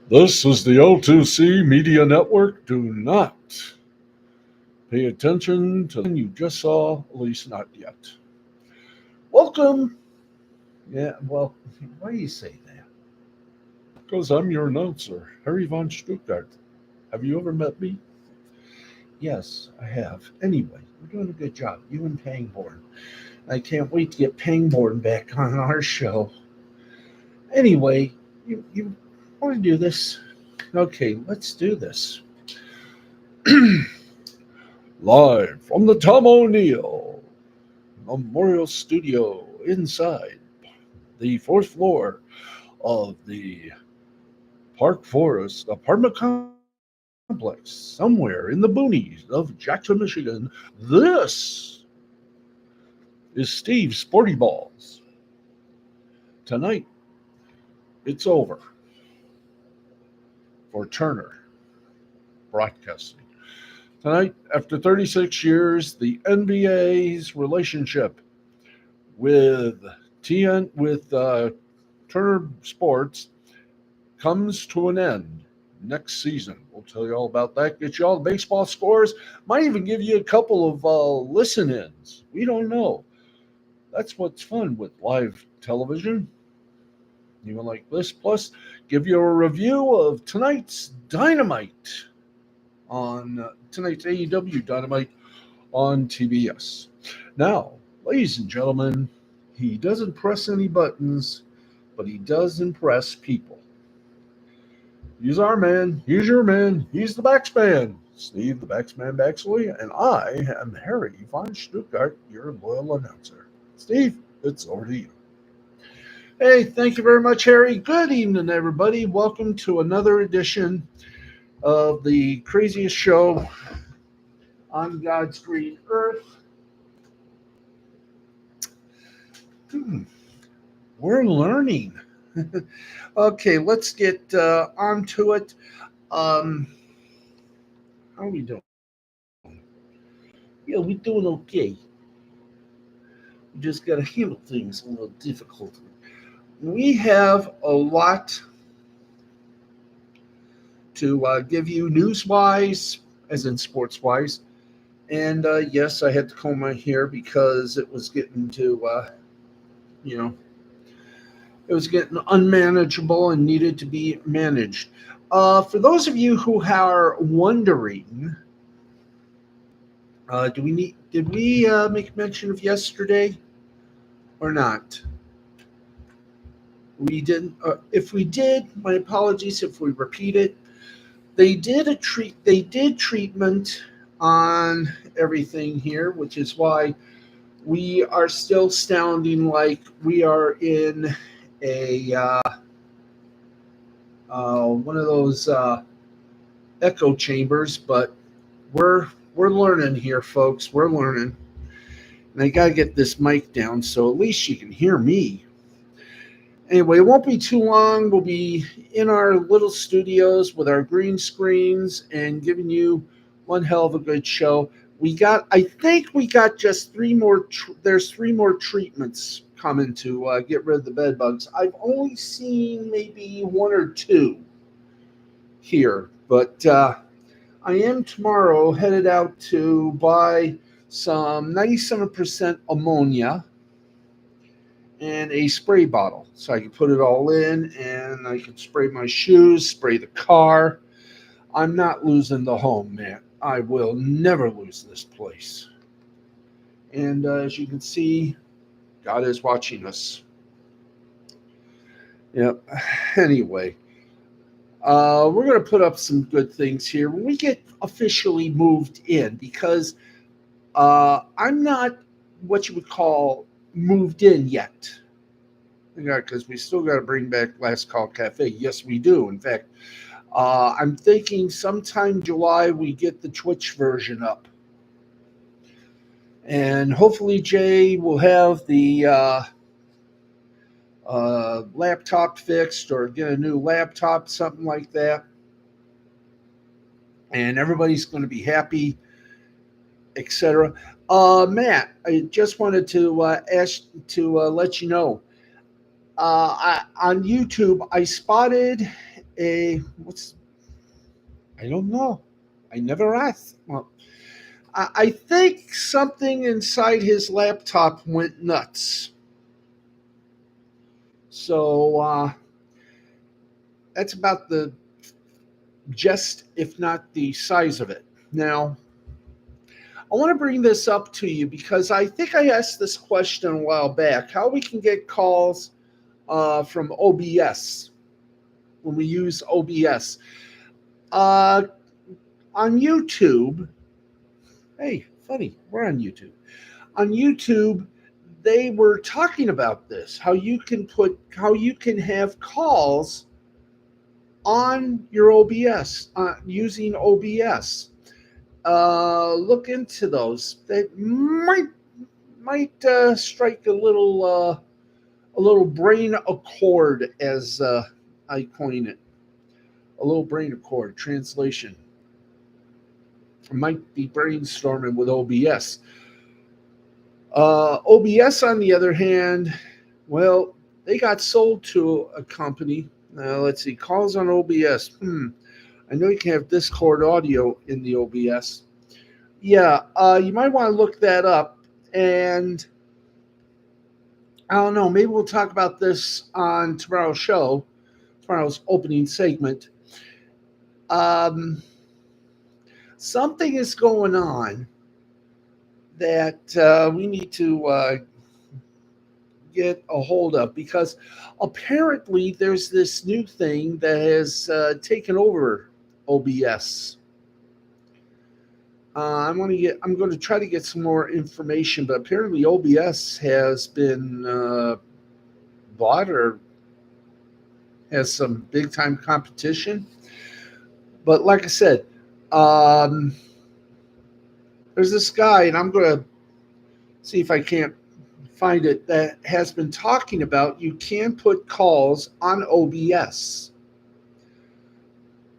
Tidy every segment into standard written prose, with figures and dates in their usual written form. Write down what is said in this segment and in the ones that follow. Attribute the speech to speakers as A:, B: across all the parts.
A: This is the L2C Media Network. Do not pay attention to the you just saw, at least not yet. Welcome. Yeah, well, why do you say that? Because I'm your announcer, Harry von Stuttgart. Have you ever met me? Yes, I have. Anyway, we're doing a good job. You and Pangborn. I can't wait to get Pangborn back on our show. Anyway, you want to do this? Okay, let's do this. Live from the Tom O'Neill Memorial Studio inside the fourth floor of the Park Forest apartment complex somewhere in the boonies of Jackson, Michigan. This is Steve's Sporty Balls. Tonight, it's over for Turner Broadcasting. Tonight, after 36 years, the NBA's relationship with Turner Sports comes to an end next season. We'll tell you all about that. Get you all the baseball scores. Might even give you a couple of listen-ins. We don't know. That's what's fun with live television. Even like this. Plus, give you a review of tonight's Dynamite on tonight's AEW Dynamite on TBS. Now, ladies and gentlemen, he doesn't press any buttons, but he does impress people. He's our man. He's your man. He's the Baxman. Steve, the Baxman Baxley, and I am Harry von Stuttgart, your loyal announcer. Steve, it's over to you. Hey, thank you very much, Harry. Good evening, everybody. Welcome to another edition of the craziest show on God's green earth. We're learning. Okay, let's get on to it. How are we doing? Yeah, we're doing okay. We just got to handle things a little difficult. We have a lot to give you news-wise, as in sports-wise. And yes, I had to comb my hair because it was getting to, it was getting unmanageable and needed to be managed. For those of you who are wondering, did we make mention of yesterday or not? We didn't. If we did, my apologies if we repeat it. They did treatment on everything here, which is why we are still sounding like we are in a one of those echo chambers, but we're learning here, folks. We're learning, and I gotta get this mic down so at least you can hear me. Anyway, it won't be too long. We'll be in our little studios with our green screens and giving you one hell of a good show. I think we got just three more. There's three more treatments coming to get rid of the bed bugs. I've only seen maybe one or two here, but I am tomorrow headed out to buy some 97% ammonia and a spray bottle so I can put it all in and I can spray my shoes, spray the car. I'm not losing the home, man. I will never lose this place. And as you can see, God is watching us. Yep. Anyway, we're going to put up some good things here when we get officially moved in because I'm not what you would call moved in yet. Because we still got to bring back Last Call Cafe. Yes, we do. In fact, I'm thinking sometime July we get the Twitch version up. And hopefully Jay will have the laptop fixed or get a new laptop, something like that. And everybody's going to be happy, etc. Matt, I just wanted to ask to let you know. On YouTube, I spotted What's I don't know. I never asked. Well, I think something inside his laptop went nuts. So that's about the just, if not the size of it. Now, I want to bring this up to you because I think I asked this question a while back how we can get calls from OBS when we use OBS. Uh, on YouTube, hey, funny, we're on YouTube. On YouTube, they were talking about this how you can have calls on your OBS using OBS. Look into those. That might strike a little brain accord, as I coin it. A little brain accord translation. I might be brainstorming with OBS. OBS, on the other hand, well, they got sold to a company. Let's see, calls on OBS. I know you can have Discord audio in the OBS. Yeah, you might want to look that up. And I don't know, maybe we'll talk about this on tomorrow's show, tomorrow's opening segment. Something is going on that we need to get a hold of because apparently there's this new thing that has taken over OBS. I'm going to try to get some more information, but apparently OBS has been bought or has some big time competition. But like I said, there's this guy, and I'm going to see if I can't find it, that has been talking about you can put calls on OBS,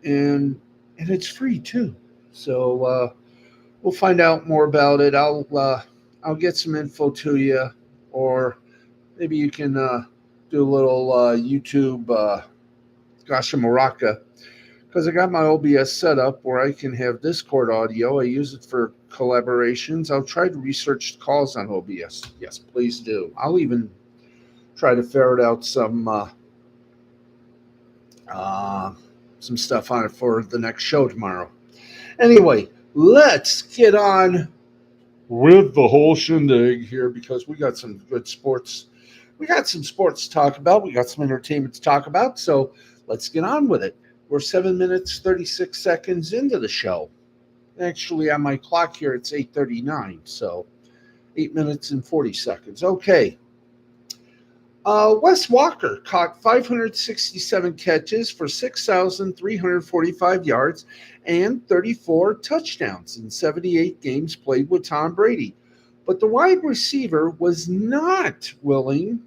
A: and it's free too. So we'll find out more about it. I'll get some info to you, or maybe you can do a little YouTube Gasha Maraka, because I got my OBS set up where I can have Discord audio. I use it for collaborations. I'll try to research calls on OBS. Yes, please do. I'll even try to ferret out some stuff on it for the next show tomorrow. Anyway, let's get on with the whole shindig here because we got some good sports. We got some sports to talk about. We got some entertainment to talk about. So let's get on with it. We're 7 minutes, 36 seconds into the show. Actually, on my clock here, it's 8:39. So 8 minutes and 40 seconds. Okay. Wes Walker caught 567 catches for 6,345 yards and 34 touchdowns in 78 games played with Tom Brady. But the wide receiver was not willing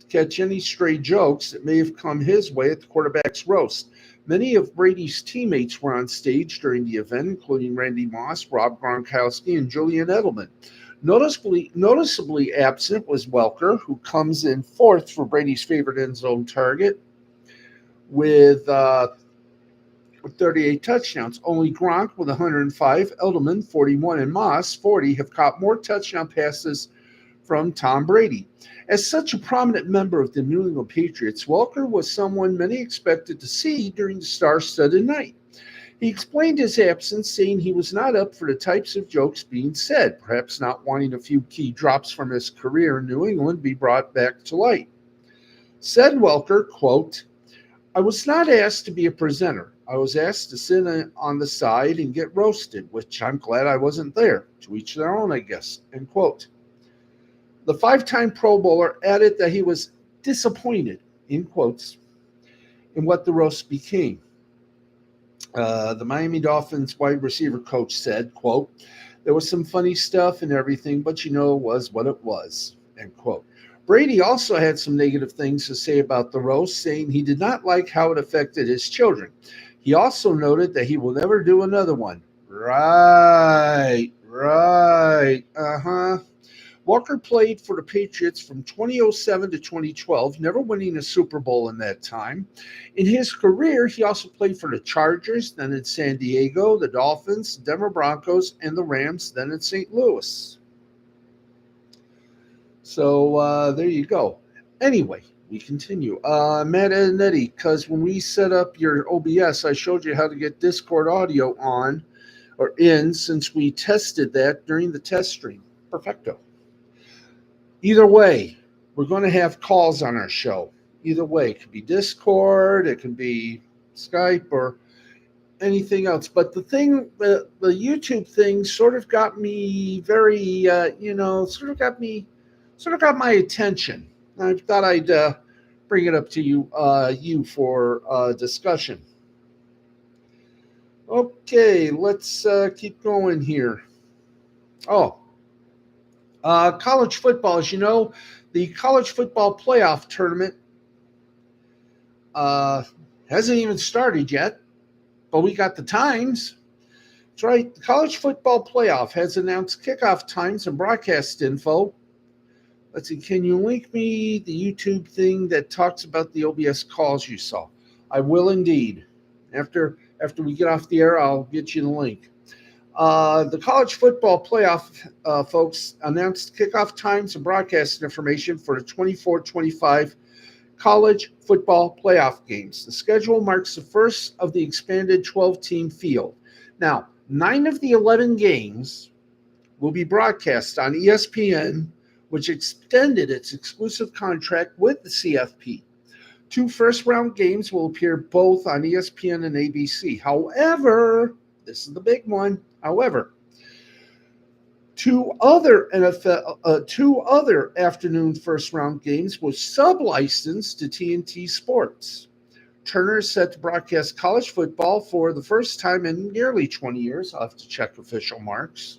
A: to catch any stray jokes that may have come his way at the quarterback's roast. Many of Brady's teammates were on stage during the event, including Randy Moss, Rob Gronkowski, and Julian Edelman. Noticeably absent was Welker, who comes in fourth for Brady's favorite end zone target with 38 touchdowns. Only Gronk with 105, Edelman 41, and Moss 40 have caught more touchdown passes from Tom Brady. As such a prominent member of the New England Patriots, Welker was someone many expected to see during the star-studded night. He explained his absence, saying he was not up for the types of jokes being said, perhaps not wanting a few key drops from his career in New England be brought back to light. Said Welker, quote, "I was not asked to be a presenter. I was asked to sit on the side and get roasted, which I'm glad I wasn't there. To each their own, I guess," end quote. The five-time Pro Bowler added that he was disappointed, in quotes, in what the roast became. The Miami Dolphins wide receiver coach said, quote, "There was some funny stuff and everything, but it was what it was," end quote. Brady also had some negative things to say about the roast, saying he did not like how it affected his children. He also noted that he will never do another one. Right. Uh-huh. Walker played for the Patriots from 2007 to 2012, never winning a Super Bowl in that time. In his career, he also played for the Chargers, then in San Diego, the Dolphins, Denver Broncos, and the Rams, then in St. Louis. So there you go. Anyway, we continue. Matt and Eddie, because when we set up your OBS, I showed you how to get Discord audio on or in since we tested that during the test stream. Perfecto. Either way, we're going to have calls on our show. Either way, it could be Discord, it could be Skype, or anything else. But the YouTube thing sort of got me very, sort of got my attention. I thought I'd bring it up to you for discussion. Okay, let's keep going here. Oh, college football, as you know, the college football playoff tournament hasn't even started yet, but we got the times. That's right. The college football playoff has announced kickoff times and broadcast info. Let's see. Can you link me the YouTube thing that talks about the OBS calls you saw? I will indeed. After we get off the air, I'll get you the link. The college football playoff, folks, announced kickoff times and broadcast information for the 24-25 college football playoff games. The schedule marks the first of the expanded 12-team field. Now, 9 of the 11 games will be broadcast on ESPN, which extended its exclusive contract with the CFP. 2 first-round games will appear both on ESPN and ABC. However, this is the big one. However, two other afternoon first-round games were sub-licensed to TNT Sports. Turner is set to broadcast college football for the first time in nearly 20 years. I'll have to check official marks.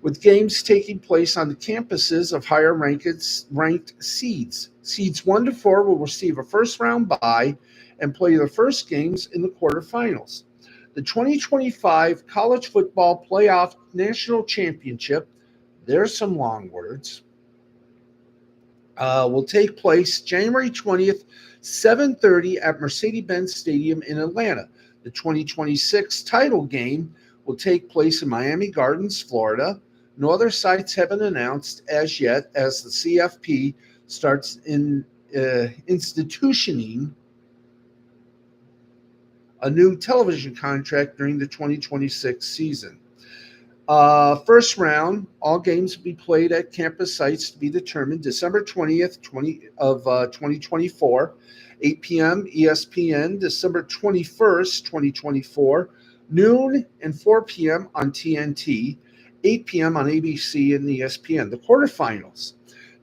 A: With games taking place on the campuses of higher ranked seeds. Seeds 1 to 4 will receive a first-round bye and play their first games in the quarterfinals. The 2025 College Football Playoff National Championship, there's some long words, will take place January 20th, 7:30 at Mercedes-Benz Stadium in Atlanta. The 2026 title game will take place in Miami Gardens, Florida. No other sites have been announced as yet as the CFP starts institutioning a new television contract during the 2026 season. First round, all games will be played at campus sites to be determined December 20th, 2024, 8 p.m. ESPN, December 21st, 2024, noon and 4 p.m. on TNT, 8 p.m. on ABC and ESPN. The quarterfinals,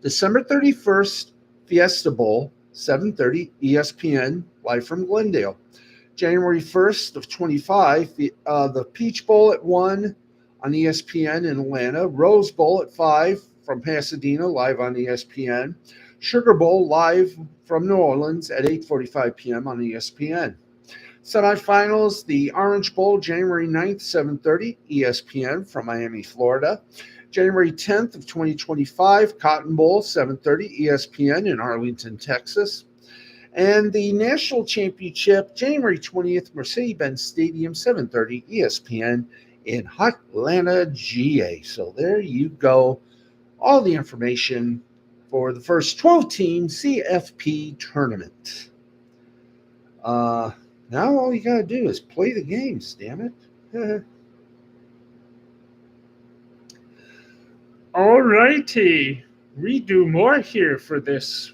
A: December 31st, Fiesta Bowl, 7:30, ESPN, live from Glendale. January 1st of 25, the Peach Bowl at 1 on ESPN in Atlanta. Rose Bowl at 5 from Pasadena, live on ESPN. Sugar Bowl live from New Orleans at 8:45 p.m. on ESPN. Semifinals, the Orange Bowl, January 9th, 7:30, ESPN from Miami, Florida. January 10th of 2025, Cotton Bowl, 7:30, ESPN in Arlington, Texas. And the National Championship, January 20th, Mercedes-Benz Stadium, 7:30, ESPN in Atlanta, GA. So there you go. All the information for the first 12-team CFP tournament. Now all you got to do is play the games, damn it. All righty. We do more here for this.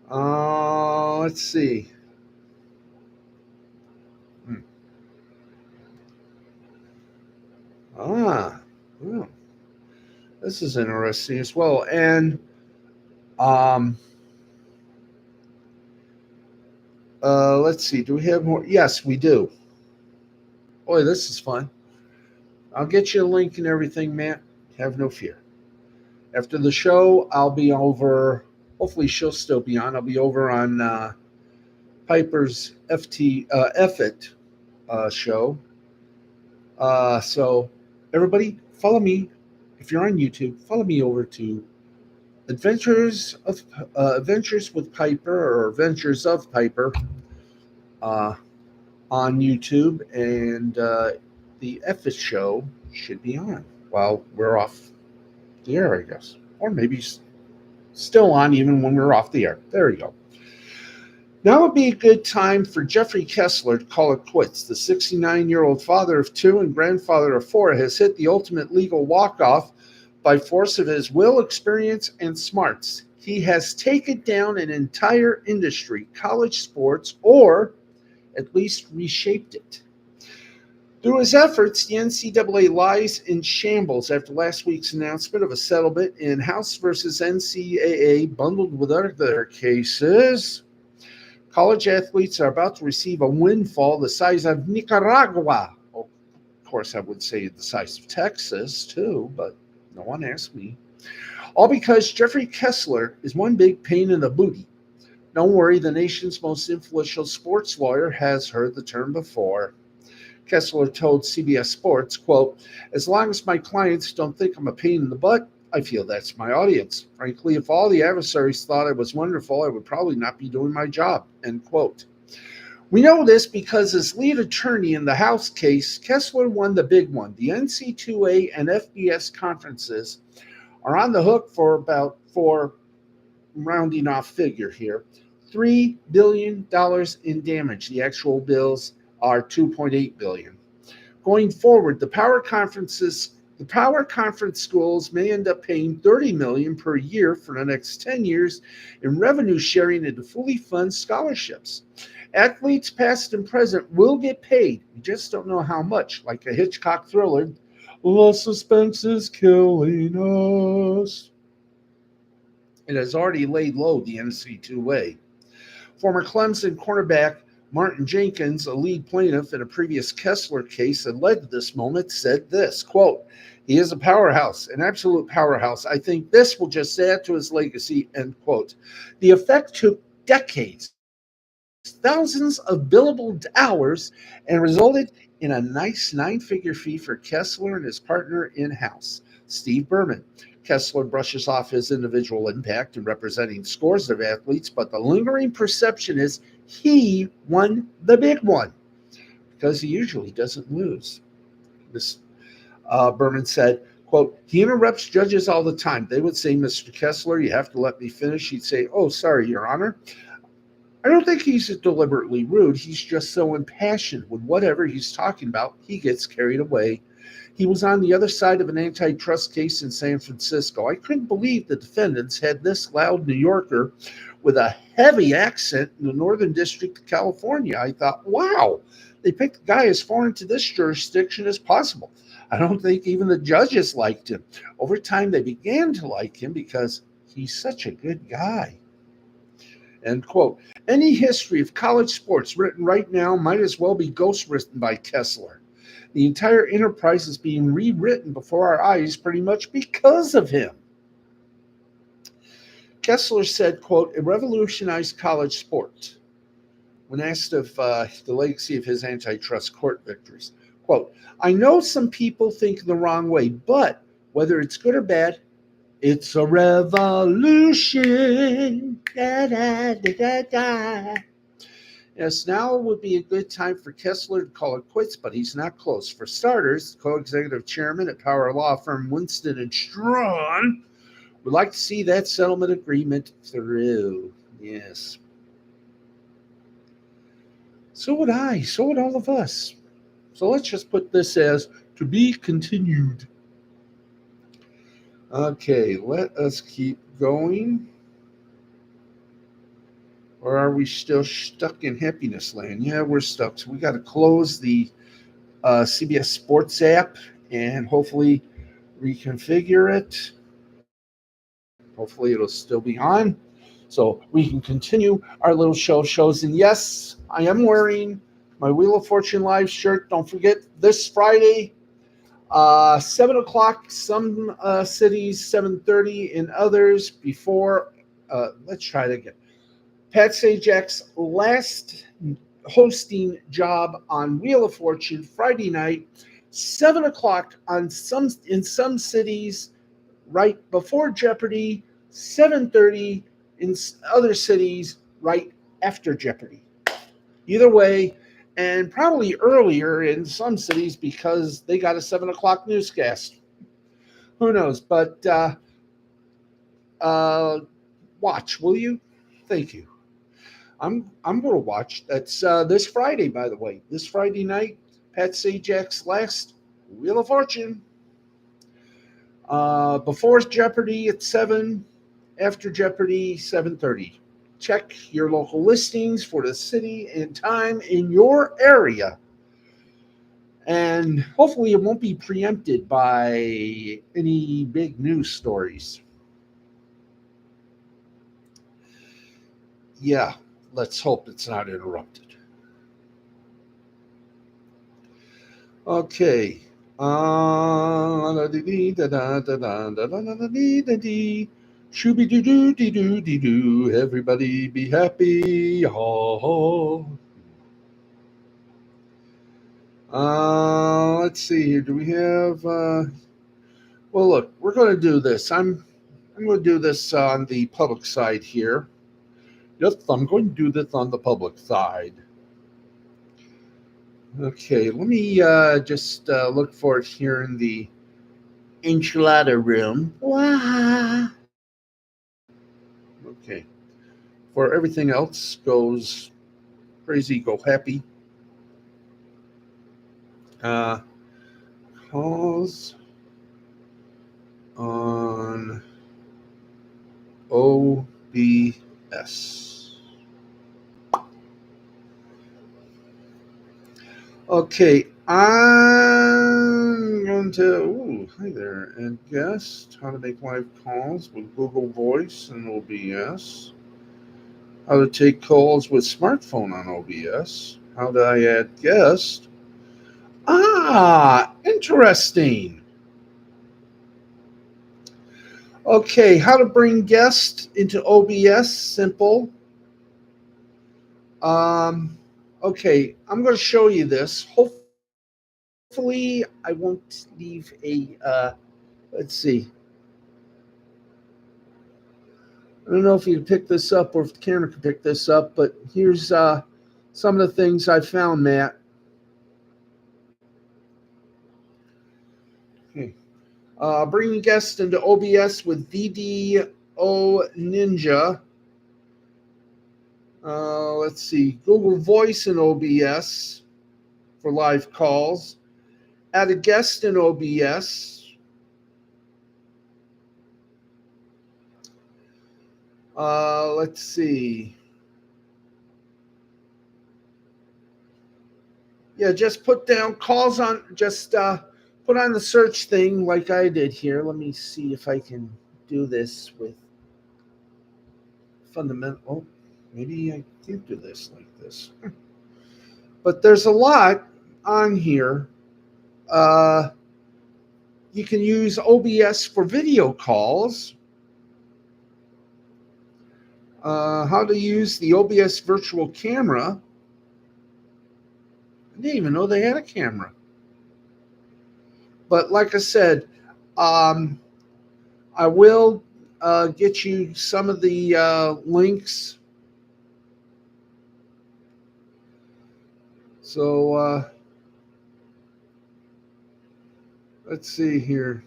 A: Let's see. Well, this is interesting as well. And let's see. Do we have more? Yes, we do. Boy, this is fun. I'll get you a link and everything, Matt. Have no fear. After the show, I'll be over. Hopefully, she'll still be on. I'll be over on Piper's F-It show. So, everybody, follow me if you're on YouTube, follow me over to Adventures with Piper or Adventures of Piper uh, on YouTube, and the Effis show should be on while we're off the air, I guess, or maybe still on even when we're off the air. There you go. Now would be a good time for Jeffrey Kessler to call it quits. The 69-year-old father of two and grandfather of four has hit the ultimate legal walk-off by force of his will, experience, and smarts. He has taken down an entire industry, college sports, or at least reshaped it. Through his efforts, the NCAA lies in shambles after last week's announcement of a settlement in House versus NCAA bundled with other cases. College athletes are about to receive a windfall the size of Nicaragua. Well, of course, I would say the size of Texas, too, but no one asked me. All because Jeffrey Kessler is one big pain in the booty. Don't worry, the nation's most influential sports lawyer has heard the term before. Kessler told CBS Sports, quote, "As long as my clients don't think I'm a pain in the butt, I feel that's my audience. Frankly, if all the adversaries thought I was wonderful, I would probably not be doing my job," end quote. We know this because as lead attorney in the House case, Kessler won the big one. The NC2A and FBS conferences are on the hook for rounding off figure here, $3 billion in damage. The actual bills are $2.8 billion. Going forward, the power conference schools may end up paying $30 million per year for the next 10 years in revenue sharing and to fully fund scholarships. Athletes past and present will get paid. We just don't know how much. Like a Hitchcock thriller, the suspense is killing us. It has already laid low the NC2A. Former Clemson cornerback Martin Jenkins, a lead plaintiff in a previous Kessler case that led to this moment, said this, quote, "He is a powerhouse, an absolute powerhouse. I think this will just add to his legacy," end quote. The effect took decades, thousands of billable hours, and resulted in a nice nine-figure fee for Kessler and his partner in-house, Steve Berman. Kessler brushes off his individual impact in representing scores of athletes, but the lingering perception is he won the big one because he usually doesn't lose. This Berman said, quote, "He interrupts judges all the time. They would say, 'Mr. Kessler, you have to let me finish.' He'd say, 'Oh, sorry, Your Honor.' I don't think he's deliberately rude. He's just so impassioned with whatever he's talking about, he gets carried away. He was on the other side of an antitrust case in San Francisco. I couldn't believe the defendants had this loud New Yorker with a heavy accent in the Northern District of California. I thought, wow, they picked a guy as foreign to this jurisdiction as possible. I don't think even the judges liked him. Over time, they began to like him because he's such a good guy." End quote. Any history of college sports written right now might as well be ghostwritten by Kessler. The entire enterprise is being rewritten before our eyes pretty much because of him. Kessler said, quote, "It revolutionized college sport." When asked of the legacy of his antitrust court victories, quote, "I know some people think the wrong way, but whether it's good or bad, it's a revolution. Da, da, da, da, da." Yes, now would be a good time for Kessler to call it quits, but he's not close. For starters, co-executive chairman at power law firm Winston & Strawn would like to see that settlement agreement through. Yes. So would I. So would all of us. So let's just put this as to be continued. Okay, let us keep going. Or are we still stuck in happiness land? Yeah, we're stuck. So we got to close the CBS Sports app and hopefully reconfigure it. Hopefully it'll still be on. So we can continue our little shows. And yes, I am wearing my Wheel of Fortune Live shirt. Don't forget, this Friday, 7 o'clock, some cities, 7:30 in others before. Let's try it again. Pat Sajak's last hosting job on Wheel of Fortune, Friday night, 7 o'clock in some cities right before Jeopardy, 7:30 in other cities right after Jeopardy. Either way, and probably earlier in some cities because they got a 7 o'clock newscast. Who knows? But uh, watch, will you? Thank you. I'm going to watch. That's this Friday, by the way. This Friday night, Pat Sajak's last Wheel of Fortune. Before Jeopardy at 7, after Jeopardy 7:30. Check your local listings for the city and time in your area. And hopefully it won't be preempted by any big news stories. Yeah, let's hope it's not interrupted. Okay. Shooby doo doo dee doo dee doo. Everybody be happy. Ho ho. Let's see here. Do we have? Well, look, we're going to do this. I'm going to do this on the public side here. Yes, I'm going to do this on the public side. Okay, let me just look for it here in the enchilada room. Wow. Okay. For everything else goes crazy, go happy. Uh, calls on OBS. Okay, I'm going to. Ooh, hi there, and guest. How to make live calls with Google Voice and OBS. How to take calls with smartphone on OBS. How do I add guest? Interesting. Okay, how to bring guest into OBS? Simple. Okay, I'm going to show you this. Hopefully, I won't leave a. Let's see. I don't know if you can pick this up or if the camera can pick this up, but here's some of the things I found, Matt. Okay. Bringing guests into OBS with VDO Ninja. Let's see. Google Voice in OBS for live calls. Add a guest in OBS. Let's see. Yeah, just put down calls on, just put on the search thing like I did here. Let me see if I can do this with fundamental. Oh, maybe I can't do this like this. But there's a lot on here. You can use OBS for video calls. How to use the OBS virtual camera. I didn't even know they had a camera. But like I said, I will get you some of the links. So let's see here.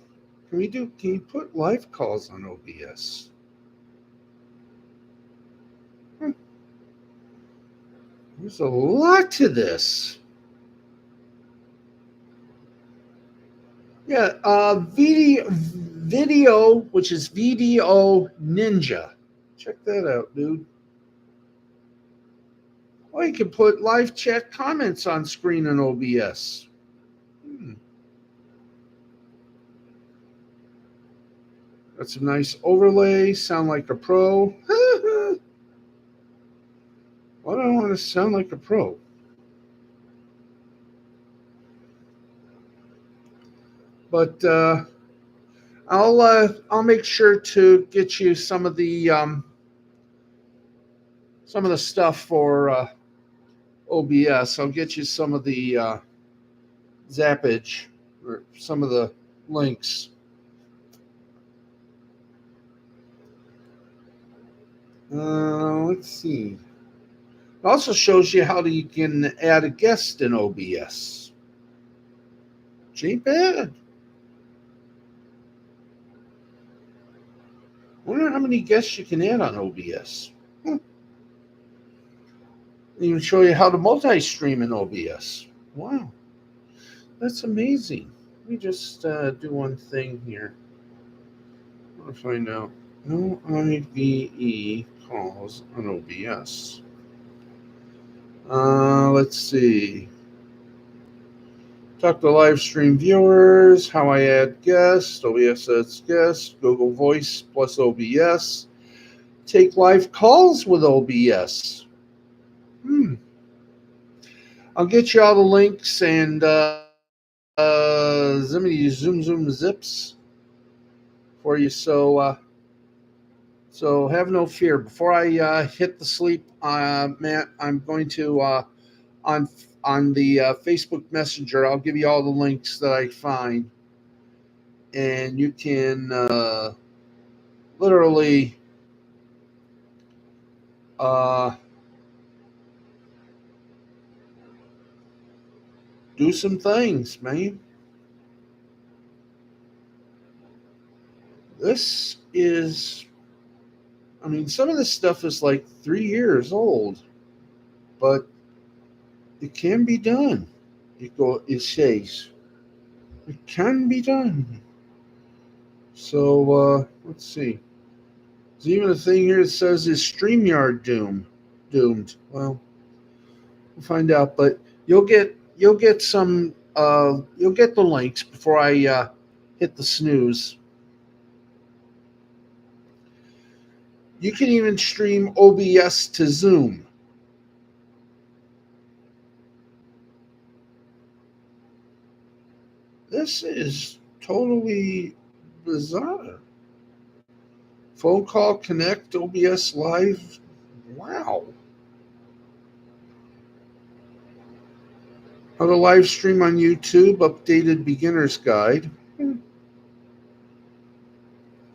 A: Can you put live calls on OBS? There's a lot to this. Yeah, video, which is VDO Ninja. Check that out, dude. Or you can put live chat comments on screen in OBS. That's a nice overlay. Sound like a pro. Why do I want to sound like a pro? But I'll make sure to get you some of the stuff for OBS. I'll get you some of the zappage. or some of the links. Let's see. It also shows you how you can add a guest in OBS. Ain't bad. Wonder how many guests you can add on OBS. Even show you how to multi-stream in OBS. Wow, that's amazing. Let me just do one thing here. I want to find out. No IVE calls on OBS. Let's see. Talk to live stream viewers, how I add guests, OBS adds guests, Google Voice plus OBS. Take live calls with OBS. I'll get you all the links and zoom zips for you. So have no fear. Before I hit the sleep, Matt, I'm going to on the Facebook Messenger. I'll give you all the links that I find, and you can literally do some things, man. This is, I mean, some of this stuff is like 3 years old, but it can be done. It says it can be done. So let's see. There's even a thing here that says, "Is StreamYard doomed?" Well, we'll find out. But you'll get some you'll get the links before I hit the snooze. You can even stream OBS to Zoom. This is totally bizarre. Phone call, connect, OBS live. Wow. How to live stream on YouTube, updated beginner's guide.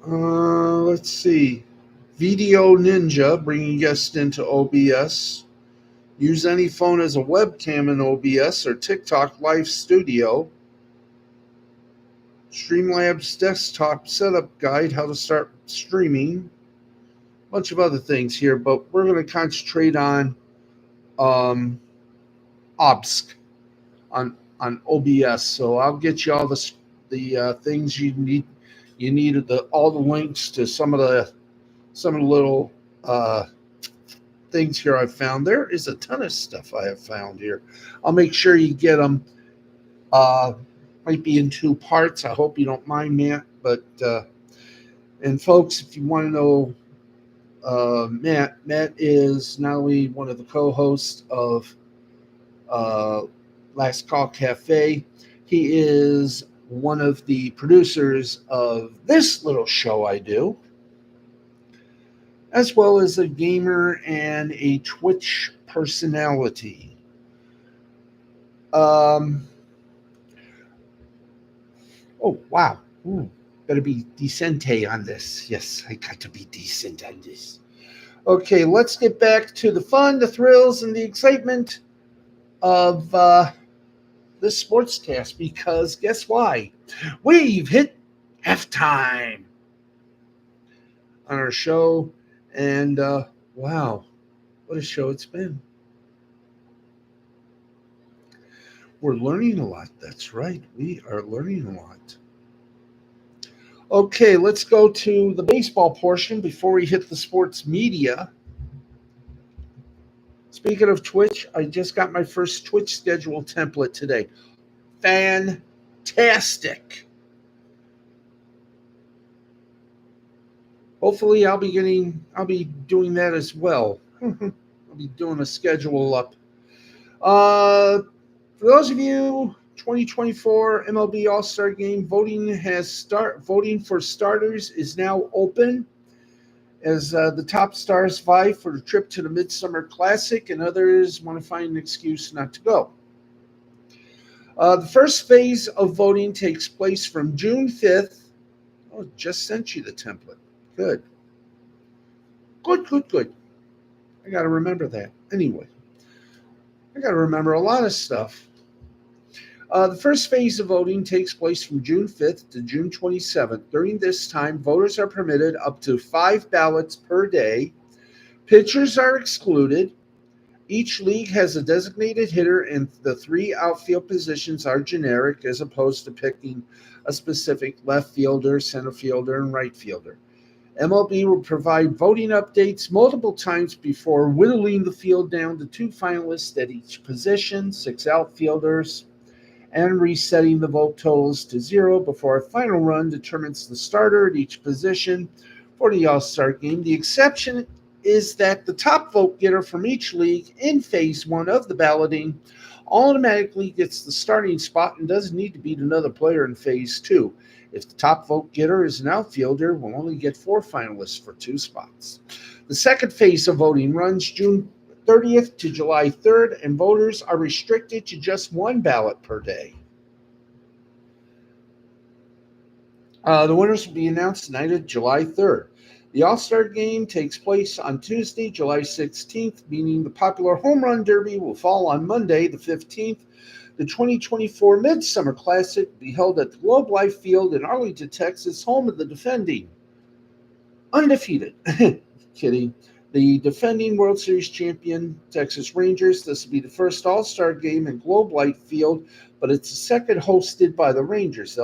A: Let's see. Video Ninja, bringing guests into OBS. Use any phone as a webcam in OBS or TikTok Live Studio. Streamlabs desktop setup guide, how to start streaming. A bunch of other things here, but we're going to concentrate on OBS, on OBS. So I'll get you all the things you need. You needed all the links to some of the little things here I've found. There is a ton of stuff I have found here. I'll make sure you get them. Might be in 2 parts. I hope you don't mind, Matt. But and folks, if you want to know Matt is not only one of the co-hosts of Last Call Cafe, he is one of the producers of this little show I do, as well as a gamer and a Twitch personality. Oh, wow. Ooh, better be decente on this. Yes, I got to be decent on this. Okay, let's get back to the fun, the thrills, and the excitement of this sportscast, because guess why? We've hit halftime on our show, and wow, what a show it's been. We're learning a lot. That's right. We are learning a lot. Okay, let's go to the baseball portion before we hit the sports media. Speaking of Twitch, I just got my first Twitch schedule template today. Fantastic. Hopefully I'll be doing that as well. I'll be doing a schedule up. For those of you, 2024 MLB All-Star Game voting for starters is now open, as the top stars vie for the trip to the Midsummer Classic, and others want to find an excuse not to go. The first phase of voting takes place from June 5th. Oh, just sent you the template. Good. Good, good, good. I got to remember that. Anyway, I got to remember a lot of stuff. The first phase of voting takes place from June 5th to June 27th. During this time, voters are permitted up to 5 ballots per day. Pitchers are excluded. Each league has a designated hitter, and the 3 outfield positions are generic as opposed to picking a specific left fielder, center fielder, and right fielder. MLB will provide voting updates multiple times before whittling the field down to 2 finalists at each position, 6 outfielders, and resetting the vote totals to 0 before a final run determines the starter at each position for the All-Star game. The exception is that the top vote getter from each league in phase 1 of the balloting automatically gets the starting spot and doesn't need to beat another player in phase 2. If the top vote getter is an outfielder, we'll only get 4 finalists for 2 spots. The second phase of voting runs June 30th to July 3rd, and voters are restricted to just 1 ballot per day. The winners will be announced tonight, July 3rd. The All-Star Game takes place on Tuesday, July 16th, meaning the popular Home Run Derby will fall on Monday, the 15th. The 2024 Midsummer Classic will be held at the Globe Life Field in Arlington, Texas, home of the defending undefeated kidding. The defending World Series champion, Texas Rangers. This will be the first All-Star game in Globe Life Field, but it's the second hosted by the Rangers.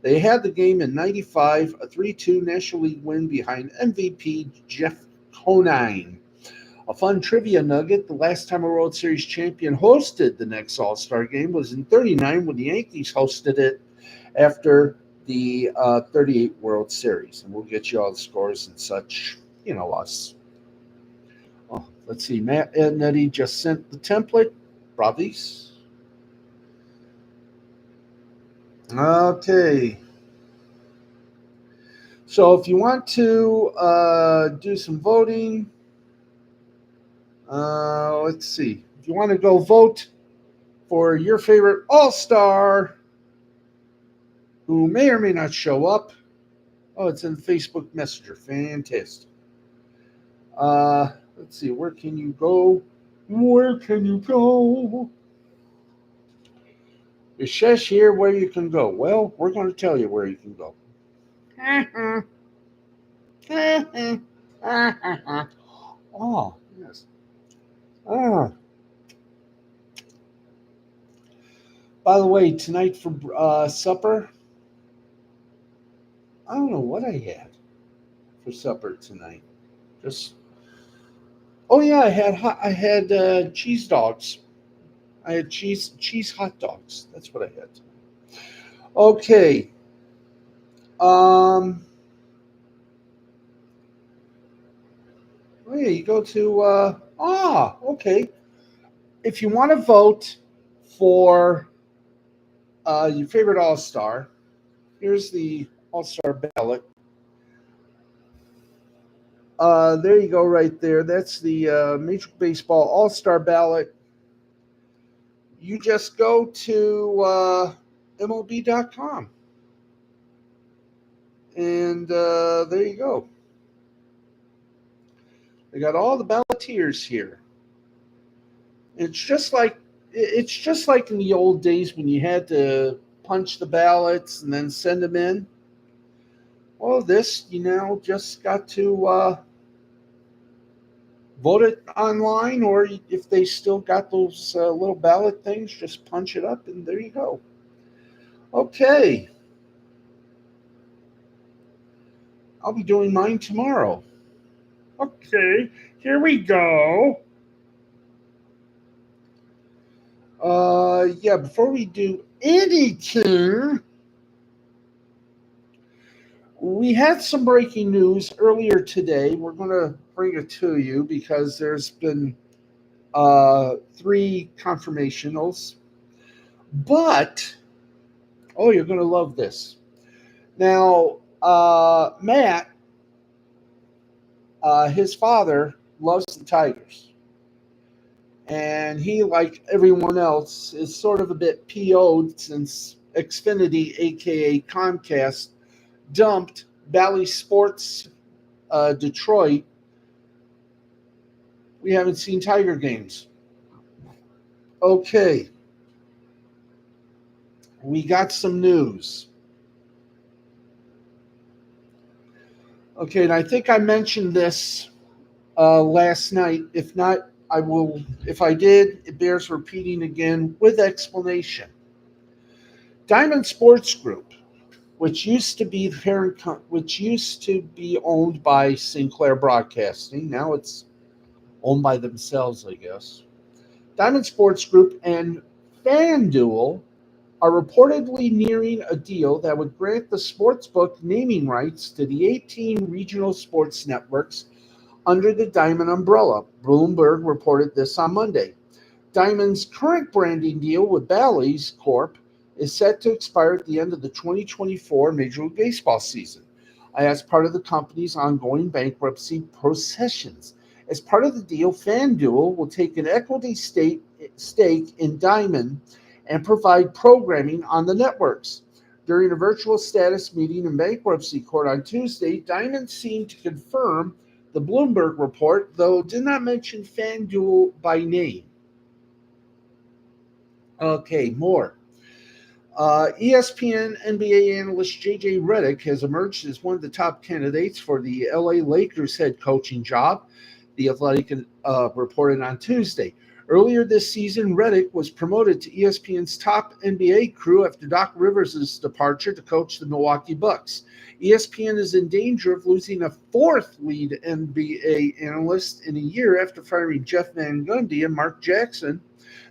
A: They had the game in 95, a 3-2 National League win behind MVP Jeff Conine. A fun trivia nugget, the last time a World Series champion hosted the next All-Star game was in 39 when the Yankees hosted it after the 38 World Series. And we'll get you all the scores and such. You know us. Oh, let's see. Matt and Eddie just sent the template. Bravis. Okay. So if you want to do some voting, let's see. If you want to go vote for your favorite All-Star who may or may not show up. Oh, it's in Facebook Messenger. Fantastic. Let's see. Where can you go? Where can you go? It says here where you can go. Well, we're going to tell you where you can go. Oh, yes. By the way, tonight for supper, I don't know what I had for supper tonight. Oh yeah, I had cheese dogs. I had cheese hot dogs. That's what I had tonight. Okay. Oh yeah, you go to okay. If you want to vote for your favorite All-Star, here's the All-Star ballot. There you go, right there. That's the Major League Baseball All-Star ballot. You just go to MLB.com. And there you go. They got all the balloteers here. It's just like in the old days when you had to punch the ballots and then send them in. Well, this you now just got to vote it online, or if they still got those little ballot things, just punch it up and there you go. Okay. I'll be doing mine tomorrow. Okay, here we go. Yeah, before we do anything, we had some breaking news earlier today. We're going to bring it to you because there's been 3 confirmationals. But, oh, you're going to love this. Now, Matt, his father, loves the Tigers. And he, like everyone else, is sort of a bit PO'd since Xfinity, aka Comcast, dumped Bally Sports Detroit. We haven't seen Tiger games. Okay, we got some news. Okay, and I think I mentioned this last night. If not, I will. If I did, it bears repeating again with explanation. Diamond Sports Group, which used to be which used to be owned by Sinclair Broadcasting, now it's owned by themselves, I guess. Diamond Sports Group and FanDuel are reportedly nearing a deal that would grant the sportsbook naming rights to the 18 regional sports networks under the Diamond umbrella. Bloomberg reported this on Monday. Diamond's current branding deal with Bally's Corp is set to expire at the end of the 2024 Major League Baseball season, as part of the company's ongoing bankruptcy processions. As part of the deal, FanDuel will take an equity stake in Diamond and provide programming on the networks. During a virtual status meeting in bankruptcy court on Tuesday, Diamond seemed to confirm the Bloomberg report, though did not mention FanDuel by name. Okay, more. ESPN NBA analyst J.J. Redick has emerged as one of the top candidates for the LA Lakers head coaching job, The Athletic reported on Tuesday. Earlier this season, Redick was promoted to ESPN's top NBA crew after Doc Rivers' departure to coach the Milwaukee Bucks. ESPN is in danger of losing a fourth lead NBA analyst in a year after firing Jeff Van Gundy and Mark Jackson.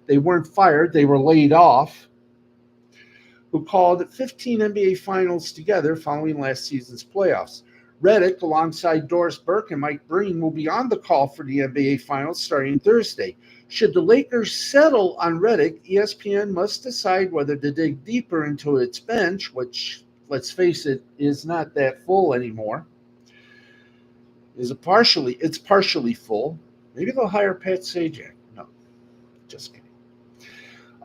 A: They weren't fired, they were laid off, who called 15 NBA finals together following last season's playoffs. Redick, alongside Doris Burke and Mike Breen, will be on the call for the NBA finals starting Thursday. Should the Lakers settle on Redick, ESPN must decide whether to dig deeper into its bench, which, let's face it, is not that full anymore. It's partially full. Maybe they'll hire Pat Sajak. No, just kidding.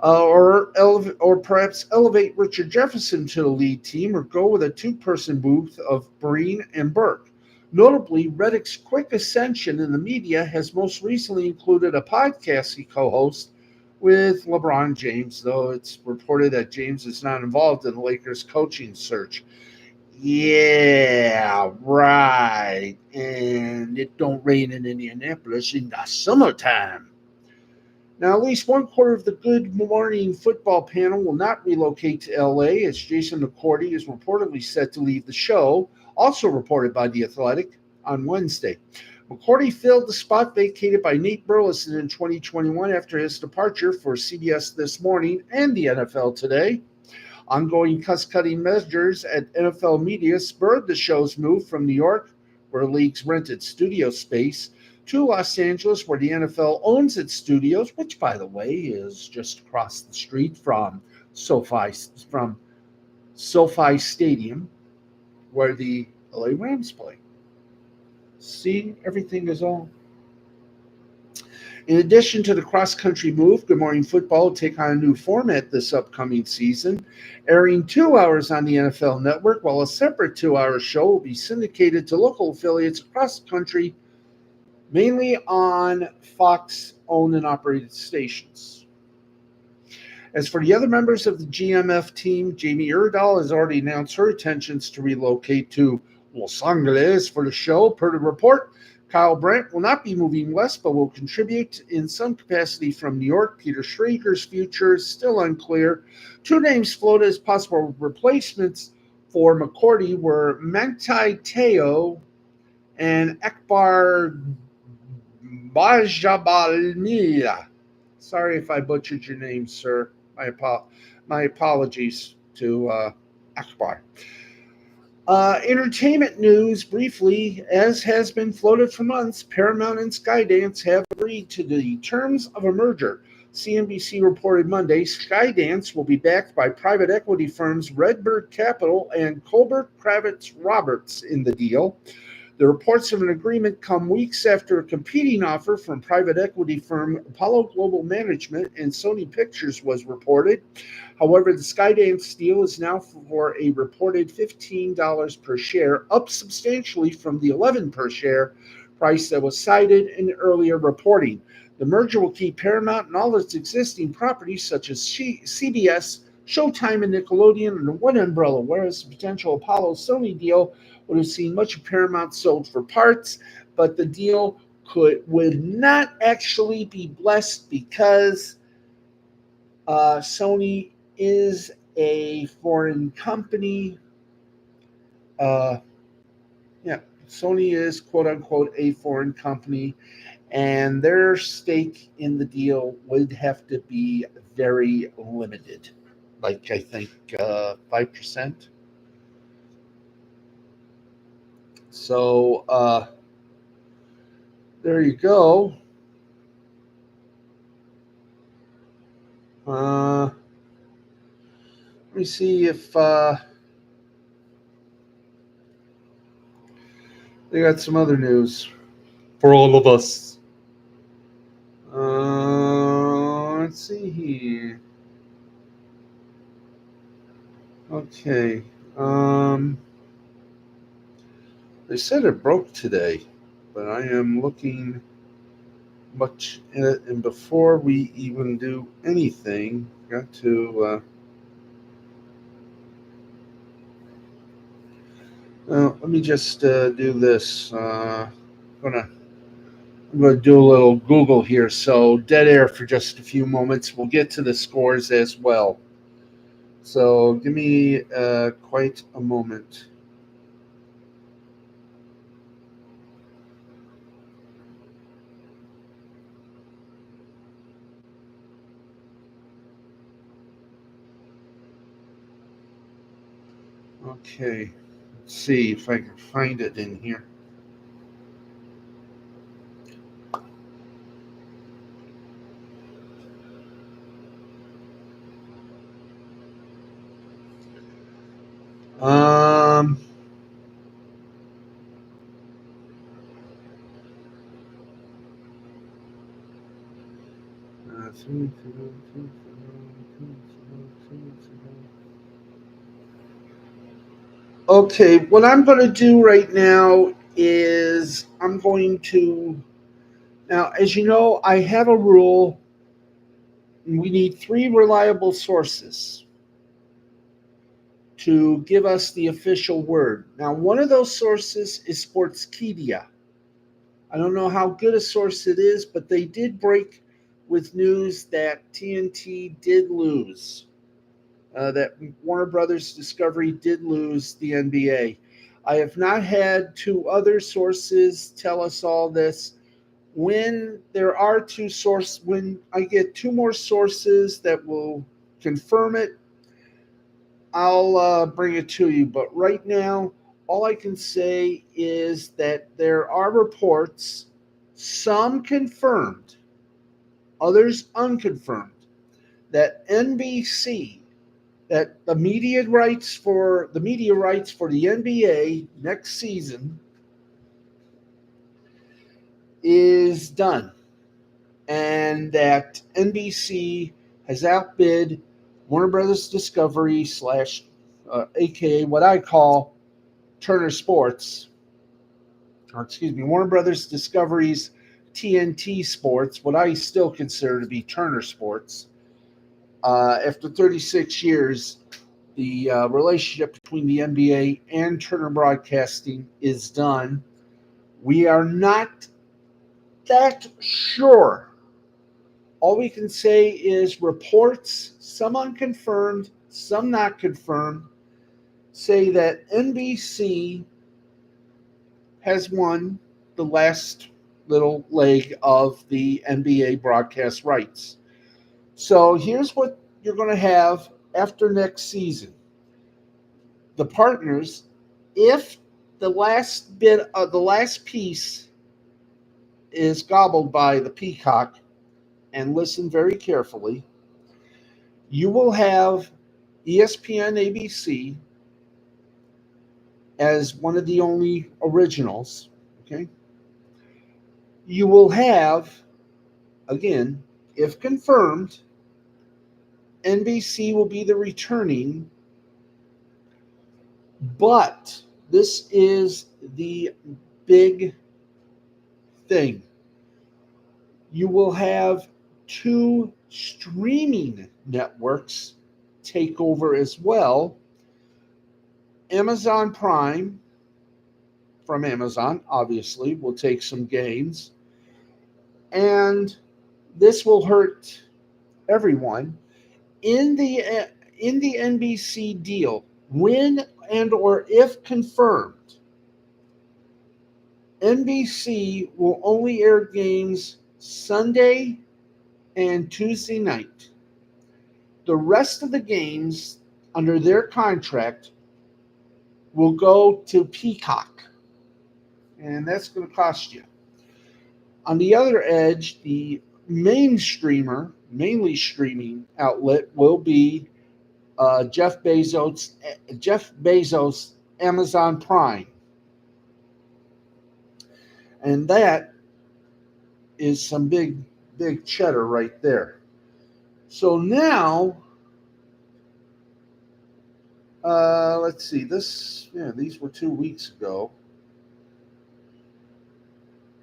A: Or perhaps elevate Richard Jefferson to the lead team, or go with a two-person booth of Breen and Burke. Notably, Redick's quick ascension in the media has most recently included a podcast he co-hosts with LeBron James, though it's reported that James is not involved in the Lakers' coaching search. Yeah, right. And it don't rain in Indianapolis in the summertime. Now, at least one quarter of the Good Morning Football panel will not relocate to LA, as Jason McCourty is reportedly set to leave the show, also reported by The Athletic on Wednesday. McCourty filled the spot vacated by Nate Burleson in 2021 after his departure for CBS This Morning and the NFL Today. Ongoing cost-cutting measures at NFL media spurred the show's move from New York, where leagues rented studio space, to Los Angeles, where the NFL owns its studios, which, by the way, is just across the street from SoFi Stadium, where the LA Rams play. See, everything is all. In addition to the cross-country move, Good Morning Football will take on a new format this upcoming season, airing 2 hours on the NFL Network, while a separate 2-hour show will be syndicated to local affiliates across the country, mainly on Fox-owned and operated stations. As for the other members of the GMF team, Jamie Erdahl has already announced her intentions to relocate to Los Angeles for the show. Per the report, Kyle Brandt will not be moving west, but will contribute in some capacity from New York. Peter Schrager's future is still unclear. Two names floated as possible replacements for McCourty were Manti Te'o and Akbar Bajabalmila. Sorry if I butchered your name, sir. My apologies to Akbar. Entertainment news, briefly, as has been floated for months, Paramount and Skydance have agreed to the terms of a merger. CNBC reported Monday Skydance will be backed by private equity firms Redbird Capital and Colbert Kravitz Roberts in the deal. The reports of an agreement come weeks after a competing offer from private equity firm Apollo Global Management and Sony Pictures was reported. However, the Skydance deal is now for a reported $15 per share, up substantially from the $11 per share price that was cited in earlier reporting. The merger will keep Paramount and all its existing properties, such as CBS, Showtime, and Nickelodeon, under one umbrella, whereas the potential Apollo Sony deal would have seen much of Paramount sold for parts, but the deal would not actually be blessed because Sony is a foreign company. Uh, yeah, Sony is quote unquote a foreign company, and their stake in the deal would have to be very limited, like I think 5%. So there you go. Let me see if they got some other news for all of us. Let's see here. Okay. They said it broke today, but I am looking much in it. And before we even do anything, got to. Let me just do this. I'm going to do a little Google here. So dead air for just a few moments. We'll get to the scores as well. So give me quite a moment. Okay, let's see if I can find it in here. Um, okay, what I'm going to do right now is I'm going to. Now, as you know, I have a rule. We need three reliable sources to give us the official word. Now, one of those sources is Sportskeeda. I don't know how good a source it is, but they did break with news that TNT did lose, that Warner Brothers Discovery did lose the NBA. I have not had two other sources tell us all this. When I get two more sources that will confirm it, I'll bring it to you. But right now, all I can say is that there are reports, some confirmed, others unconfirmed, that NBC, that the media rights for the NBA next season is done, and that NBC has outbid Warner Brothers Discovery slash, aka what I call Turner Sports, or excuse me, Warner Brothers Discovery's TNT Sports, what I still consider to be Turner Sports. After 36 years, the relationship between the NBA and Turner Broadcasting is done. We are not that sure. All we can say is reports, some unconfirmed, some not confirmed, say that NBC has won the last little leg of the NBA broadcast rights. So here's what you're going to have after next season. The partners, if the last piece is gobbled by the peacock, and listen very carefully, you will have ESPN ABC as one of the only originals. Okay. You will have, again, if confirmed, NBC will be the returning, but this is the big thing. You will have two streaming networks take over as well. Amazon Prime, from Amazon, obviously, will take some gains. And this will hurt everyone. In the NBC deal, when and or if confirmed, NBC will only air games Sunday and Tuesday night. The rest of the games under their contract will go to Peacock, and that's going to cost you. On the other edge, the mainly streaming outlet will be Jeff Bezos' Amazon Prime, and that is some big cheddar right there. So now, let's see. These were 2 weeks ago.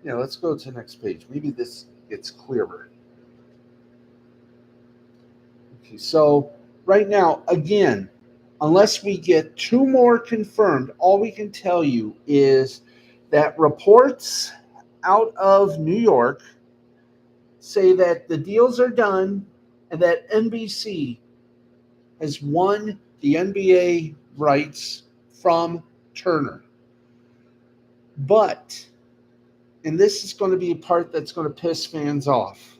A: Yeah, let's go to the next page. Maybe this gets clearer. Okay, so right now, again, unless we get two more confirmed, all we can tell you is that reports out of New York say that the deals are done and that NBC has won the NBA rights from Turner. But, and this is going to be a part that's going to piss fans off,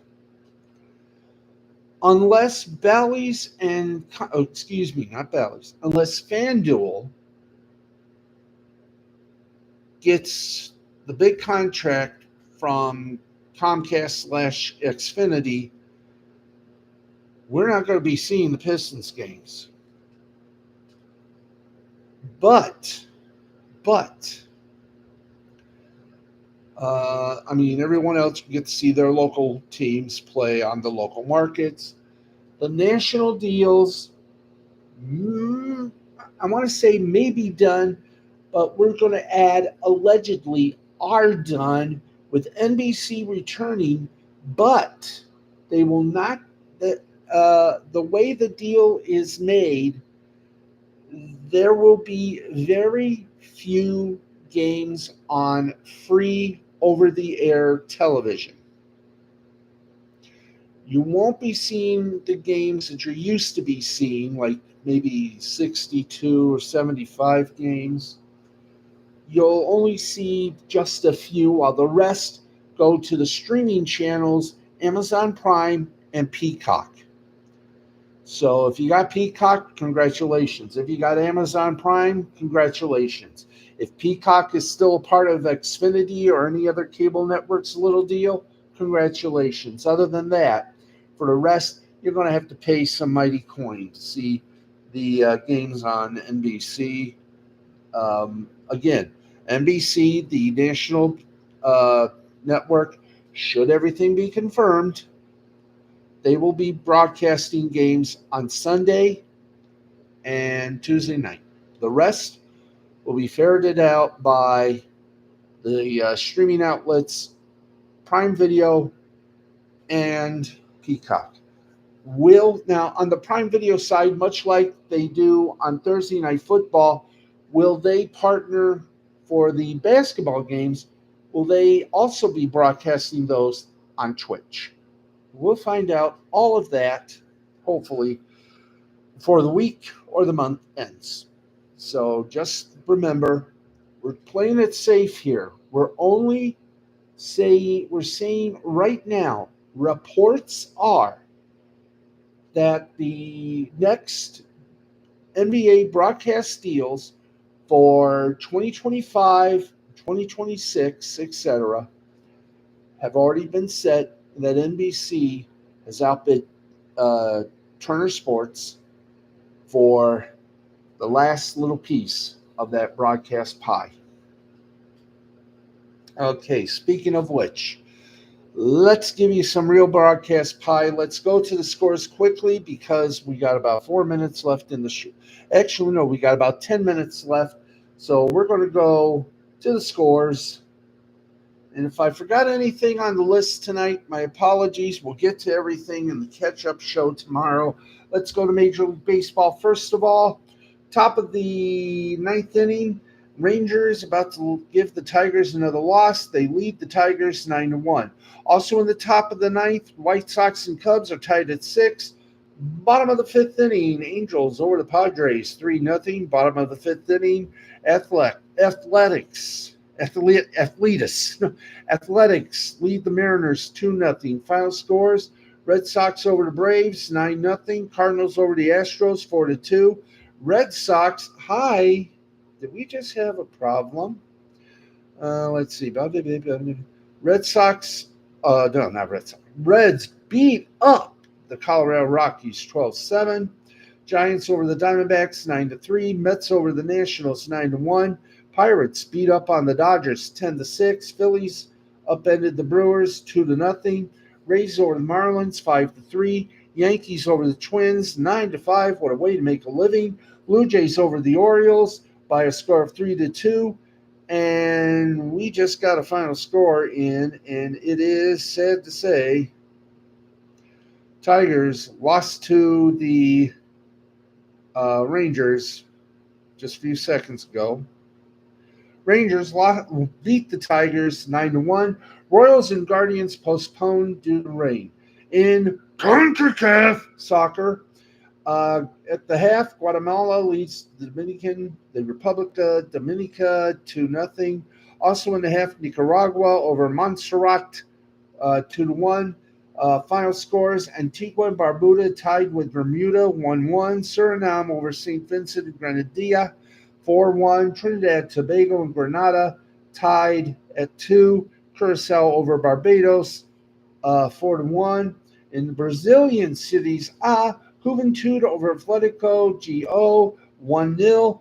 A: unless Bally's unless FanDuel gets the big contract from Comcast/Xfinity, we're not going to be seeing the Pistons games. But, everyone else will get to see their local teams play on the local markets. The national deals, I want to say may be done, but we're going to add allegedly are done with NBC returning, but they will not. The way the deal is made, there will be very few games on free over-the-air television. You won't be seeing the games that you're used to be seeing, like maybe 62 or 75 games. You'll only see just a few, while the rest go to the streaming channels, Amazon Prime and Peacock. So if you got Peacock, congratulations. If you got Amazon Prime, congratulations. If Peacock is still a part of Xfinity or any other cable network's little deal, congratulations. Other than that, for the rest, you're going to have to pay some mighty coin to see the games on NBC. Again, NBC, the national network, should everything be confirmed, they will be broadcasting games on Sunday and Tuesday night. The rest will be ferreted out by the streaming outlets, Prime Video, and Peacock. Now, on the Prime Video side, much like they do on Thursday Night Football, will they partner for the basketball games? Will they also be broadcasting those on Twitch? We'll find out all of that, hopefully, before the week or the month ends. So just remember, we're playing it safe here. We're saying right now, reports are that the next NBA broadcast deals for 2025, 2026, etc., have already been set, and that NBC has outbid Turner Sports for the last little piece of that broadcast pie. Okay, speaking of which, let's give you some real broadcast pie. Let's go to the scores quickly because we got about 4 minutes left in the show. Actually, no, we got about 10 minutes left. So we're going to go to the scores. And if I forgot anything on the list tonight, my apologies. We'll get to everything in the catch up show tomorrow. Let's go to Major League Baseball. First of all, top of the ninth inning, Rangers about to give the Tigers another loss. They lead the Tigers 9-1. Also in the top of the ninth, White Sox and Cubs are tied at 6. Bottom of the fifth inning, Angels over the Padres 3-0. Bottom of the fifth inning, Athletics lead the Mariners 2-0. Final scores: Red Sox over the Braves 9-0. Cardinals over the Astros 4-2. Red Sox, hi. Did we just have a problem? Let's see. Red Sox, no, not Red Sox. Reds beat up the Colorado Rockies 12-7. Giants over the Diamondbacks 9-3. Mets over the Nationals 9-1. Pirates beat up on the Dodgers 10-6. Phillies upended the Brewers 2-0. Rays over the Marlins 5-3. Yankees over the Twins 9-5. What a way to make a living. Blue Jays over the Orioles by a score of 3-2. And we just got a final score in, and it is sad to say Tigers lost to the Rangers just a few seconds ago. Rangers beat the Tigers 9-1. Royals and Guardians postponed due to rain. In CONCACAF soccer, at the half, Guatemala leads the Republica Dominica 2-0. Also in the half, Nicaragua over Montserrat 2-1. Final scores: Antigua and Barbuda tied with Bermuda 1-1. Suriname over St. Vincent and Grenadilla 4-1. Trinidad, Tobago, and Grenada tied at 2. Curacao over Barbados 4-1. In the Brazilian cities, Juventude over Atletico Go 1-0.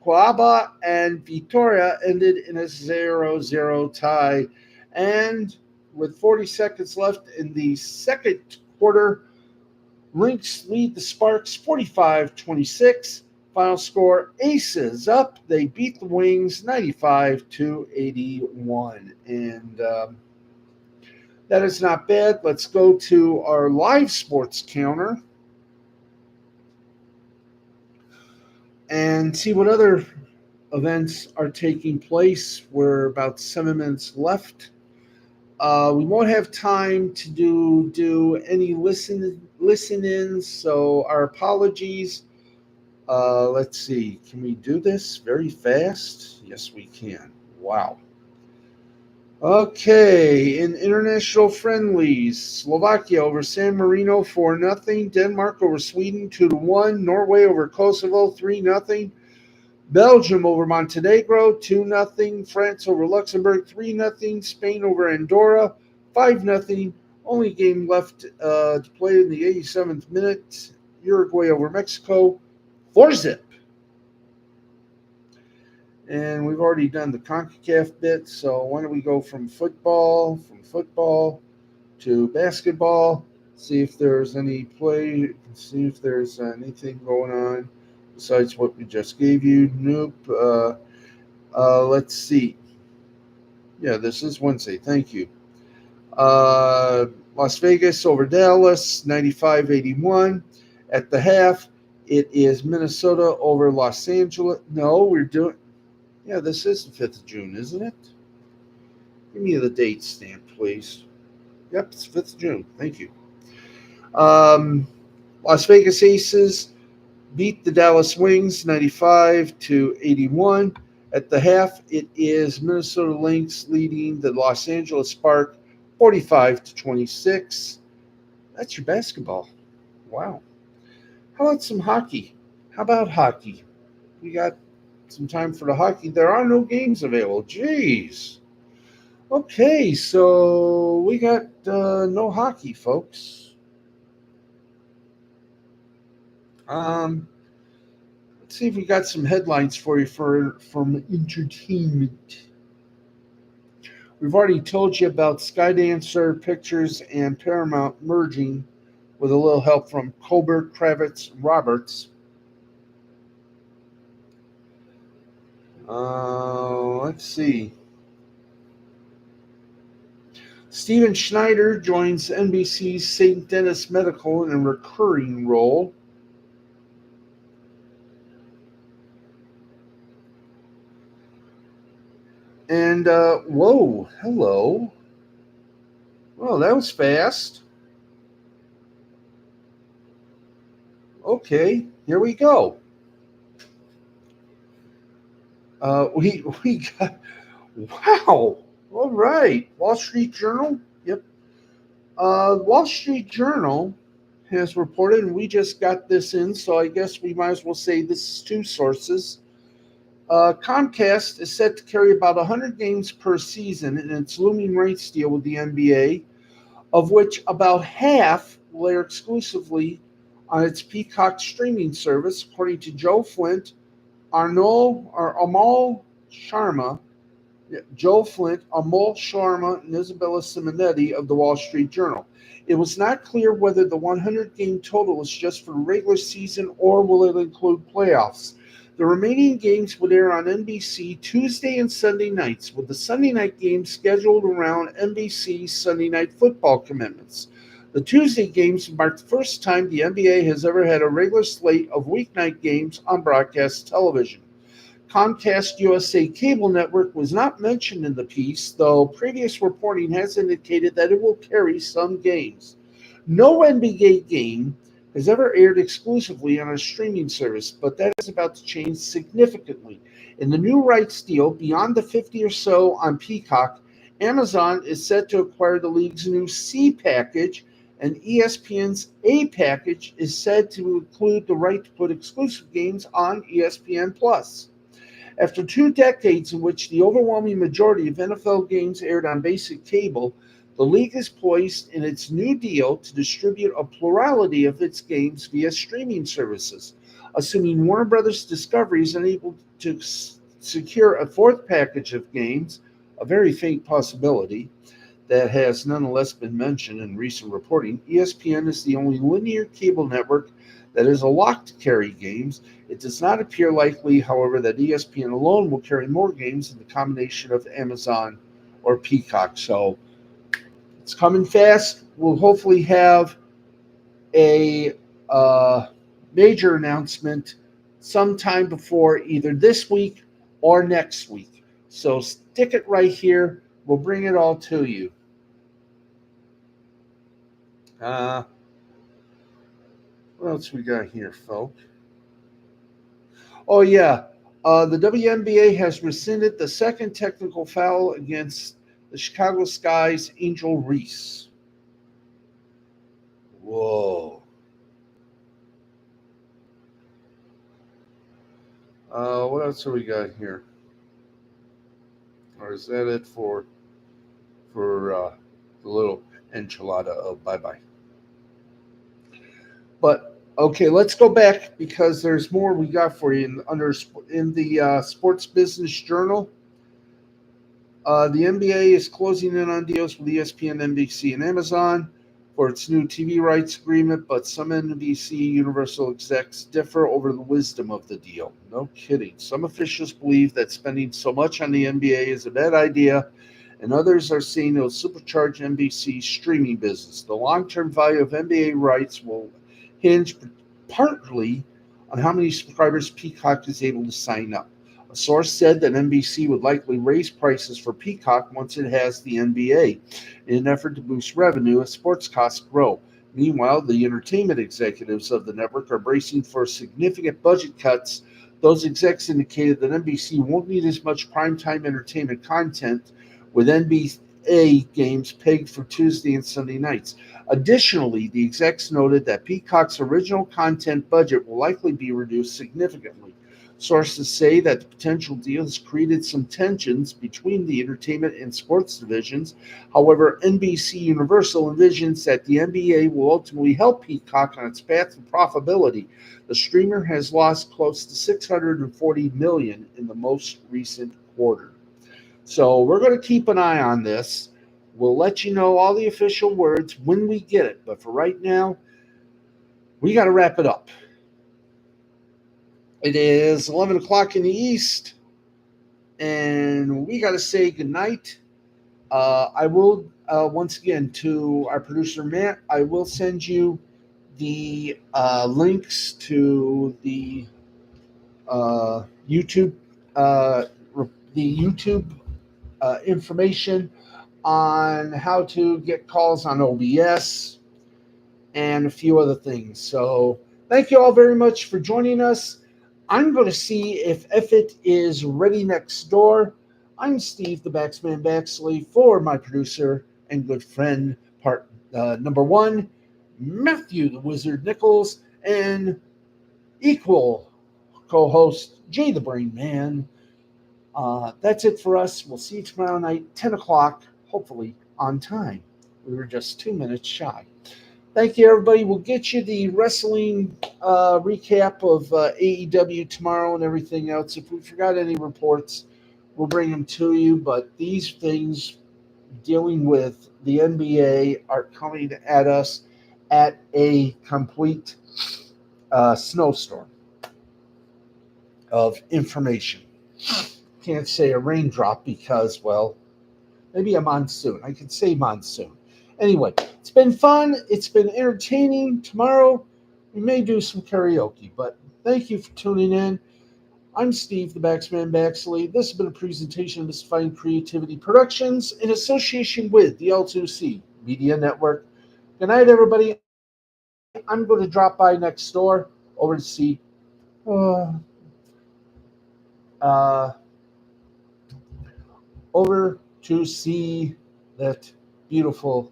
A: Coaba and Vitoria ended in a 0-0 tie. And with 40 seconds left in the second quarter, Lynx lead the Sparks 45-26. Final score: Aces up. They beat the Wings 95-81. And that is not bad. Let's go to our live sports counter and see what other events are taking place. We're about 7 minutes left. We won't have time to do any listen-ins, so our apologies. Let's see. Can we do this very fast? Yes, we can. Wow. Okay, in international friendlies, Slovakia over San Marino 4-0. Denmark over Sweden 2-1. Norway over Kosovo 3-0. Belgium over Montenegro 2-0. France over Luxembourg 3-0. Spain over Andorra 5-0. Only game left to play in the 87th minute. Uruguay over Mexico 4-0. And we've already done the CONCACAF bit, so why don't we go from football to basketball, see if there's any play, see if there's anything going on besides what we just gave you. Nope. Let's see. Yeah, this is Wednesday. Thank you. Las Vegas over Dallas, 95-81. At the half, it is Minnesota over Los Angeles. No, we're doing... Yeah, this is the 5th of June, isn't it? Give me the date stamp, please. Yep, it's 5th of June. Thank you. Las Vegas Aces beat the Dallas Wings 95-81. At the half, it is Minnesota Lynx leading the Los Angeles Spark 45-26. That's your basketball. Wow. How about some hockey? How about hockey? We got some time for the hockey. There are no games available. Jeez. Okay, so we got no hockey, folks. Let's see if we got some headlines for you from entertainment. We've already told you about Skydancer Pictures and Paramount merging with a little help from Colbert, Kravitz, Roberts. Let's see. Steven Schneider joins NBC's St. Denis Medical in a recurring role. And, whoa, hello. Well, that was fast. Okay, here we go. We got, wow. All right. Wall Street Journal. Yep. Wall Street Journal has reported, and we just got this in, so I guess we might as well say this is two sources. Comcast is set to carry about 100 games per season in its looming rights deal with the NBA, of which about half will air exclusively on its Peacock streaming service, according to Joe Flint, Amal Sharma, Joe Flint, Amol Sharma, and Isabella Simonetti of the Wall Street Journal. It was not clear whether the 100-game total is just for the regular season or will it include playoffs. The remaining games would air on NBC Tuesday and Sunday nights, with the Sunday night games scheduled around NBC's Sunday night football commitments. The Tuesday games mark the first time the NBA has ever had a regular slate of weeknight games on broadcast television. Comcast USA Cable Network was not mentioned in the piece, though previous reporting has indicated that it will carry some games. No NBA game has ever aired exclusively on a streaming service, but that is about to change significantly. In the new rights deal, beyond the 50 or so on Peacock, Amazon is set to acquire the league's new C package, and ESPN's A package is said to include the right to put exclusive games on ESPN+. After 2 decades in which the overwhelming majority of NFL games aired on basic cable, the league is poised in its new deal to distribute a plurality of its games via streaming services, assuming Warner Brothers Discovery is unable to secure a fourth package of games, a very faint possibility that has nonetheless been mentioned in recent reporting. ESPN is the only linear cable network that is a lock to carry games. It does not appear likely, however, that ESPN alone will carry more games than the combination of Amazon or Peacock. So it's coming fast. We'll hopefully have a major announcement sometime before either this week or next week. So stick it right here. We'll bring it all to you. What else we got here, folks? Oh, yeah. The WNBA has rescinded the second technical foul against the Chicago Sky's Angel Reese. Whoa. What else have we got here? Or is that it for the little enchilada? Oh, bye-bye. But okay, let's go back because there's more we got for you in the Sports Business Journal. The NBA is closing in on deals with ESPN, NBC, and Amazon for its new TV rights agreement, but some NBC Universal execs differ over the wisdom of the deal. No kidding. Some officials believe that spending so much on the NBA is a bad idea, and others are saying it will supercharge NBC's streaming business. The long-term value of NBA rights will hinge partly on how many subscribers Peacock is able to sign up. A source said that NBC would likely raise prices for Peacock once it has the NBA in an effort to boost revenue as sports costs grow. Meanwhile, the entertainment executives of the network are bracing for significant budget cuts. Those execs indicated that NBC won't need as much primetime entertainment content, with NBA games pegged for Tuesday and Sunday nights. Additionally, the execs noted that Peacock's original content budget will likely be reduced significantly. Sources say that the potential deal has created some tensions between the entertainment and sports divisions. However, NBC Universal envisions that the NBA will ultimately help Peacock on its path to profitability. The streamer has lost close to $640 million in the most recent quarter. So we're going to keep an eye on this. We'll let you know all the official words when we get it. But for right now, we got to wrap it up. It is 11 o'clock in the East, and we got to say goodnight. I will, once again, to our producer, Matt, I will send you the links to the YouTube, uh, the YouTube information on how to get calls on OBS and a few other things. So thank you all very much for joining us. I'm going to see if it is ready next door. I'm Steve, the Baxman Baxley, for my producer and good friend, part number one, Matthew the Wizard Nichols, and equal co-host Jay the Brain Man. That's it for us. We'll see you tomorrow night, 10 o'clock, hopefully on time. We were just 2 minutes shy. Thank you, everybody. We'll get you the wrestling recap of AEW tomorrow and everything else. If we forgot any reports, we'll bring them to you. But these things dealing with the NBA are coming at us at a complete snowstorm of information. Can't say a raindrop because, well, maybe a monsoon. I could say monsoon. Anyway, it's been fun. It's been entertaining. Tomorrow, we may do some karaoke, but thank you for tuning in. I'm Steve, the Baxman Baxley. This has been a presentation of Mystifying Creativity Productions in association with the L2C Media Network. Good night, everybody. I'm going to drop by next door over to see uh, uh, over to see that beautiful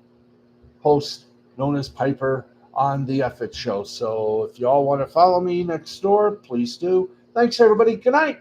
A: host known as Piper on the F It Show. So if you all want to follow me next door, please do. Thanks, everybody. Good night.